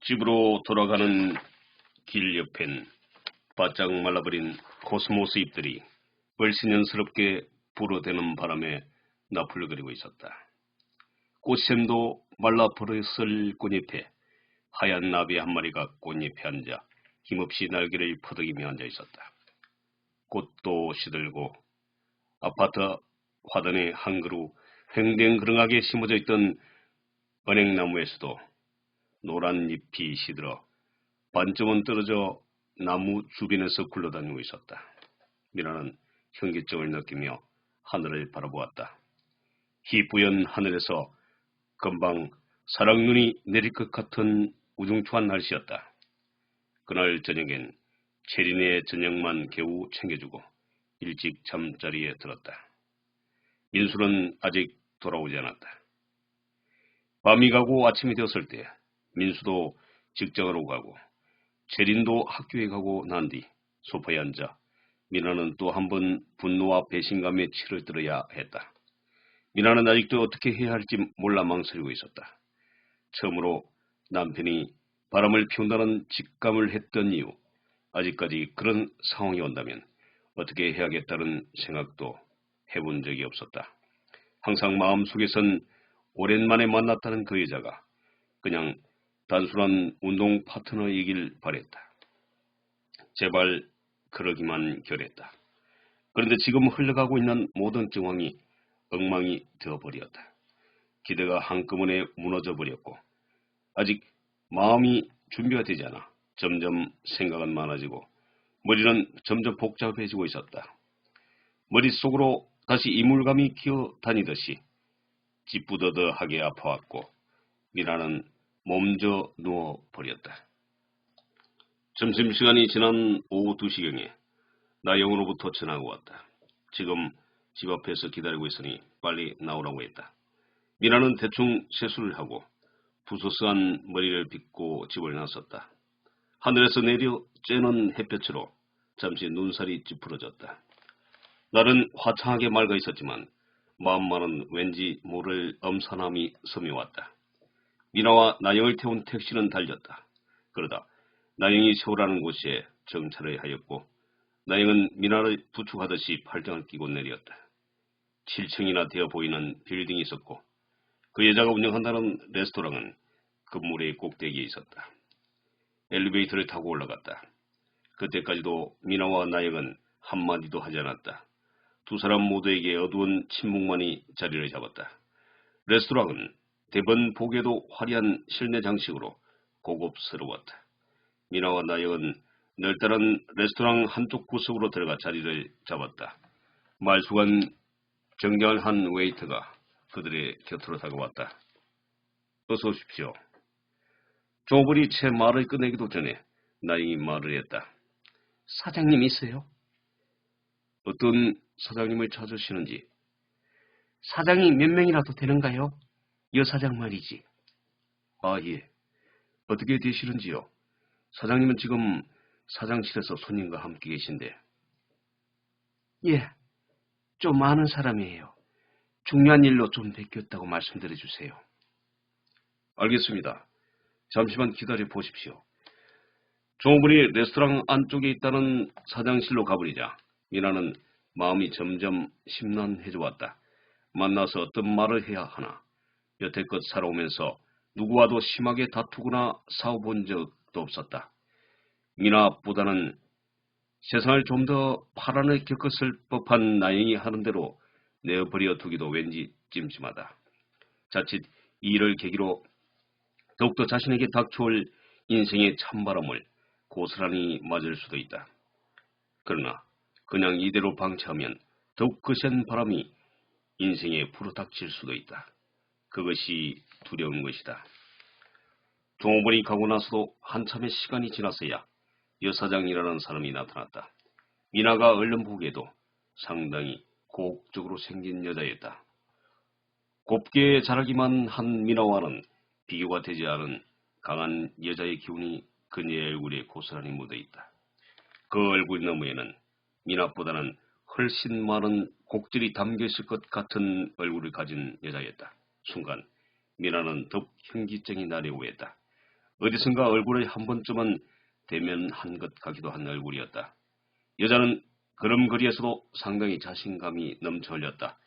집으로 돌아가는 길 옆엔 바짝 말라버린 코스모스 잎들이 얼씬연스럽게 불어대는 바람에 나풀거리고 있었다. 꽃샘도 말라버렸을 꽃잎에 하얀 나비 한 마리가 꽃잎에 앉아 힘없이 날개를 퍼덕이며 앉아 있었다. 꽃도 시들고 아파트 화단에 한 그루 횡댕그릉하게 심어져 있던 은행나무에서도 노란 잎이 시들어 반쯤은 떨어져 나무 주변에서 굴러다니고 있었다. 미나는 현기증을 느끼며 하늘을 바라보았다. 희뿌연 하늘에서 금방 사랑눈이 내릴 것 같은 우중충한 날씨였다. 그날 저녁엔 체린의 저녁만 겨우 챙겨주고 일찍 잠자리에 들었다. 민수는 아직 돌아오지 않았다. 밤이 가고 아침이 되었을 때 민수도 직장으로 가고 체린도 학교에 가고 난 뒤 소파에 앉아 미나는 또 한 번 분노와 배신감에 치를 들어야 했다. 미나는 아직도 어떻게 해야 할지 몰라 망설이고 있었다. 처음으로 남편이 바람을 피운다는 직감을 했던 이후 아직까지 그런 상황이 온다면 어떻게 해야겠다는 생각도 해본 적이 없었다. 항상 마음속에선 오랜만에 만났다는 그 여자가 그냥 단순한 운동 파트너이길 바랬다. 제발 그러기만 결했다. 그런데 지금 흘러가고 있는 모든 정황이 엉망이 되어버렸다. 기대가 한꺼번에 무너져버렸고 아직 마음이 준비가 되지 않아 점점 생각은 많아지고 머리는 점점 복잡해지고 있었다. 머릿속으로 다시 이물감이 기어다니듯이 찌뿌드드하게 아파왔고 미나는 몸져 누워버렸다. 점심시간이 지난 오후 2시경에 나영으로부터 전화가 왔다. 지금 집 앞에서 기다리고 있으니 빨리 나오라고 했다. 미나는 대충 세수를 하고 부스스한 머리를 빗고 집을 나섰다. 하늘에서 내려 쬐는 햇볕으로 잠시 눈살이 찌푸러졌다. 날은 화창하게 맑아 있었지만 마음만은 왠지 모를 엄산함이 스며왔다. 미나와 나영을 태운 택시는 달렸다. 그러다 나영이 세우라는 곳에 정차를 하였고 나영은 미나를 부축하듯이 팔짱을 끼고 내렸다. 7층이나 되어 보이는 빌딩이 있었고 그 여자가 운영한다는 레스토랑은 건물의 꼭대기에 있었다. 엘리베이터를 타고 올라갔다. 그때까지도 미나와 나영은 한마디도 하지 않았다. 두 사람 모두에게 어두운 침묵만이 자리를 잡았다. 레스토랑은 대번 보기에도 화려한 실내 장식으로 고급스러웠다. 미나와 나영은 널따란 레스토랑 한쪽 구석으로 들어가 자리를 잡았다. 말수간 정장한 웨이터가 그들의 곁으로 다가왔다. 어서 오십시오. 조벌이 제 말을 끝내기도 전에 나영이 말을 했다. 사장님이세요? 어떤 사장님을 찾으시는지. 사장이 몇 명이라도 되는가요? 여사장 말이지. 아, 예. 어떻게 되시는지요? 사장님은 지금 사장실에서 손님과 함께 계신데. 예, 좀 아는 사람이에요. 중요한 일로 좀 뵙겠다고 말씀드려 주세요. 알겠습니다. 잠시만 기다려 보십시오. 종업원이 레스토랑 안쪽에 있다는 사장실로 가버리자 미나는 마음이 점점 심란해져 왔다. 만나서 어떤 말을 해야 하나. 여태껏 살아오면서 누구와도 심하게 다투거나 싸워본 적도 없었다. 미나보다는 세상을 좀 더 파란을 겪었을 법한 나영이 하는 대로 내어버려 두기도 왠지 찜찜하다. 자칫 이 일을 계기로 더욱더 자신에게 닥쳐올 인생의 찬바람을 고스란히 맞을 수도 있다. 그러나 그냥 이대로 방치하면 더욱 거센 바람이 인생에 불어닥칠 수도 있다. 그것이 두려운 것이다. 종업원이 가고 나서도 한참의 시간이 지났어야 여사장이라는 사람이 나타났다. 미나가 얼른 보기에도 상당히 고혹적으로 생긴 여자였다. 곱게 자라기만 한 미나와는 비교가 되지 않은 강한 여자의 기운이 그녀의 얼굴에 고스란히 묻어있다. 그 얼굴 너머에는 미나보다는 훨씬 많은 곡절이 담겨있을 것 같은 얼굴을 가진 여자였다. 순간 미나는 더욱 현기증이 나려고 했다. 어디선가 얼굴을 한 번쯤은 대면한 것 같기도 한 얼굴이었다. 여자는 걸음걸이에서도 상당히 자신감이 넘쳐 흘렸다.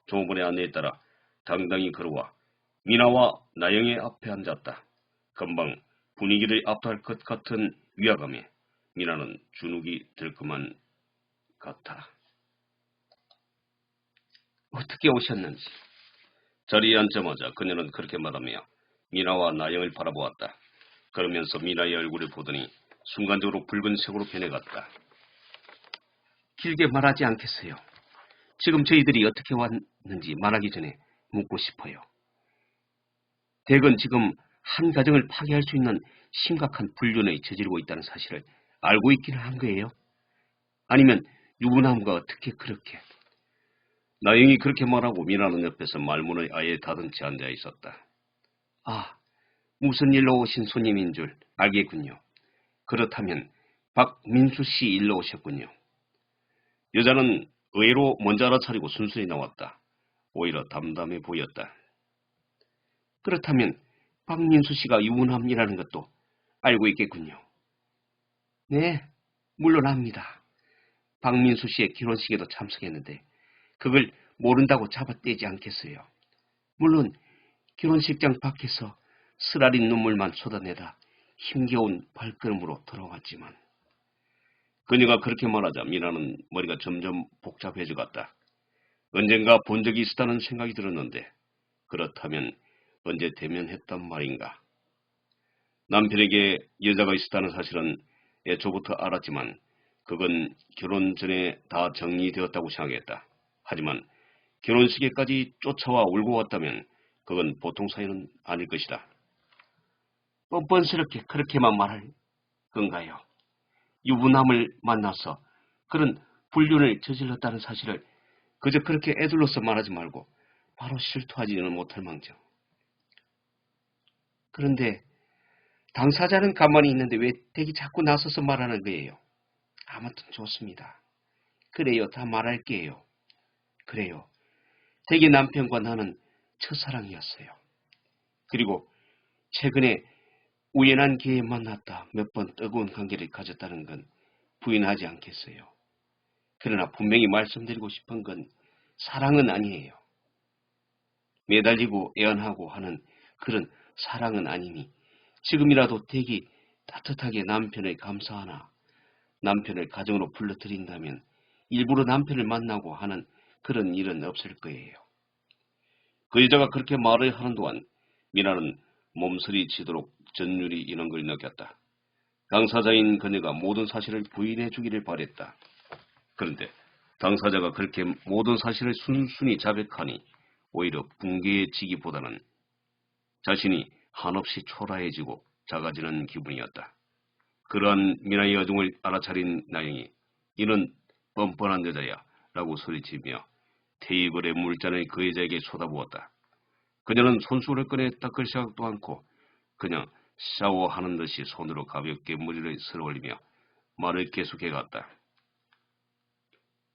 종업원의 안내에 따라 당당히 걸어와 미나와 나영의 앞에 앉았다. 금방 분위기를 압도할 것 같은 위화감에 미나는 주눅이 들그만 같아. 어떻게 오셨는지. 자리에 앉자마자 그녀는 그렇게 말하며 미나와 나영을 바라보았다. 그러면서 미나의 얼굴을 보더니 순간적으로 붉은색으로 변해갔다. 길게 말하지 않겠어요. 지금 저희들이 어떻게 왔는지 말하기 전에 묻고 싶어요. 댁은 지금 한 가정을 파괴할 수 있는 심각한 불륜을 저지르고 있다는 사실을 알고 있기는 한 거예요? 아니면 유부남과 어떻게 그렇게? 나영이 그렇게 말하고 미나는 옆에서 말문을 아예 닫은 채 앉아 있었다. 아, 무슨 일로 오신 손님인 줄 알겠군요. 그렇다면 박민수 씨 일로 오셨군요. 여자는 의외로 먼저 알아차리고 순순히 나왔다. 오히려 담담해 보였다. 그렇다면 박민수 씨가 유부남이라는 것도 알고 있겠군요. 네, 물론 압니다. 박민수 씨의 결혼식에도 참석했는데 그걸 모른다고 잡아떼지 않겠어요. 물론 결혼식장 밖에서 쓰라린 눈물만 쏟아내다 힘겨운 발걸음으로 돌아왔지만. 그녀가 그렇게 말하자 미나는 머리가 점점 복잡해져 갔다. 언젠가 본 적이 있었다는 생각이 들었는데 그렇다면 언제 대면했단 말인가. 남편에게 여자가 있었다는 사실은 애초부터 알았지만 그건 결혼 전에 다 정리되었다고 생각했다. 하지만 결혼식에까지 쫓아와 울고 왔다면 그건 보통 사연은 아닐 것이다. 뻔뻔스럽게 그렇게만 말할 건가요? 유부남을 만나서 그런 불륜을 저질렀다는 사실을 그저 그렇게 애둘러서 말하지 말고 바로 실토하지는 못할 망정. 그런데 당사자는 가만히 있는데 왜 댁이 자꾸 나서서 말하는 거예요? 아무튼 좋습니다. 그래요, 다 말할게요. 그래요, 댁의 남편과 나는 첫사랑이었어요. 그리고 최근에 우연한 기회에 만났다 몇 번 뜨거운 관계를 가졌다는 건 부인하지 않겠어요. 그러나 분명히 말씀드리고 싶은 건 사랑은 아니에요. 매달리고 애원하고 하는 그런 사랑은 아니니 지금이라도 댁이 따뜻하게 남편을 감사하나 남편을 가정으로 불러들인다면 일부러 남편을 만나고 하는 그런 일은 없을 거예요. 그 여자가 그렇게 말을 하는 동안 미나는 몸서리 치도록 전율이 이런 걸 느꼈다. 당사자인 그녀가 모든 사실을 부인해 주기를 바랬다. 그런데 당사자가 그렇게 모든 사실을 순순히 자백하니 오히려 붕괴해지기보다는 자신이 한없이 초라해지고 작아지는 기분이었다. 그러한 미나의 여중을 알아차린 나영이 이는 뻔뻔한 여자야 라고 소리치며 테이블에 물잔을 그 여자에게 쏟아부었다. 그녀는 손수건을 꺼내 닦을 생각도 않고 그냥 샤워하는 듯이 손으로 가볍게 머리를 쓸어올리며 말을 계속해갔다.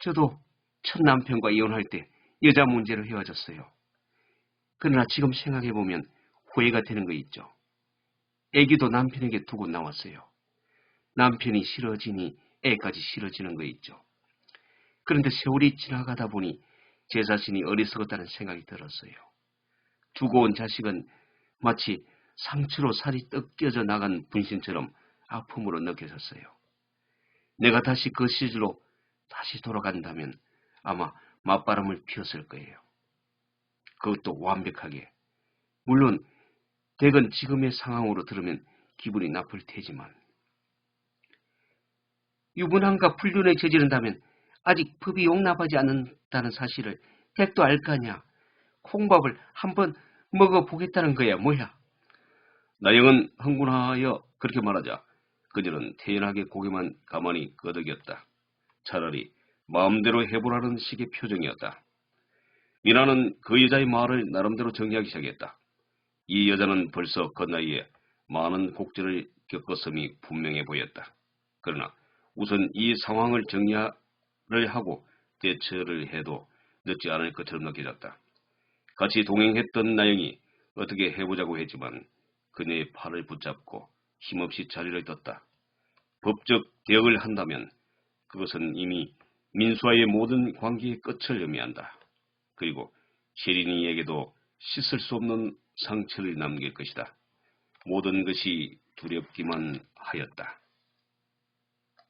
저도 첫 남편과 이혼할 때 여자 문제로 헤어졌어요. 그러나 지금 생각해보면 후회가 되는 거 있죠. 애기도 남편에게 두고 나왔어요. 남편이 싫어지니 애까지 싫어지는 거 있죠. 그런데 세월이 지나가다 보니 제 자신이 어리석었다는 생각이 들었어요. 두고 온 자식은 마치 상처로 살이 뜯겨져 나간 분신처럼 아픔으로 느껴졌어요. 내가 다시 그 시절로 다시 돌아간다면 아마 맞바람을 피웠을 거예요. 그것도 완벽하게. 물론 댁은 지금의 상황으로 들으면 기분이 나쁠 테지만. 유부남과 불륜을 저지른다면 아직 법이 용납하지 않는다는 사실을 댁도 알 거 아냐. 콩밥을 한번 먹어보겠다는 거야 뭐야. 나영은 흥분하여 그렇게 말하자 그녀는 태연하게 고개만 가만히 끄덕였다. 차라리 마음대로 해보라는 식의 표정이었다. 미나는 그 여자의 말을 나름대로 정리하기 시작했다. 이 여자는 벌써 그 나이에 많은 곡절을 겪었음이 분명해 보였다. 그러나 우선 이 상황을 정리를 하고 대처를 해도 늦지 않을 것처럼 느껴졌다. 같이 동행했던 나영이 어떻게 해보자고 했지만 그녀의 팔을 붙잡고 힘없이 자리를 떴다. 법적 대역을 한다면 그것은 이미 민수와의 모든 관계의 끝을 의미한다. 그리고 셰린이에게도 씻을 수 없는 상처를 남길 것이다. 모든 것이 두렵기만 하였다.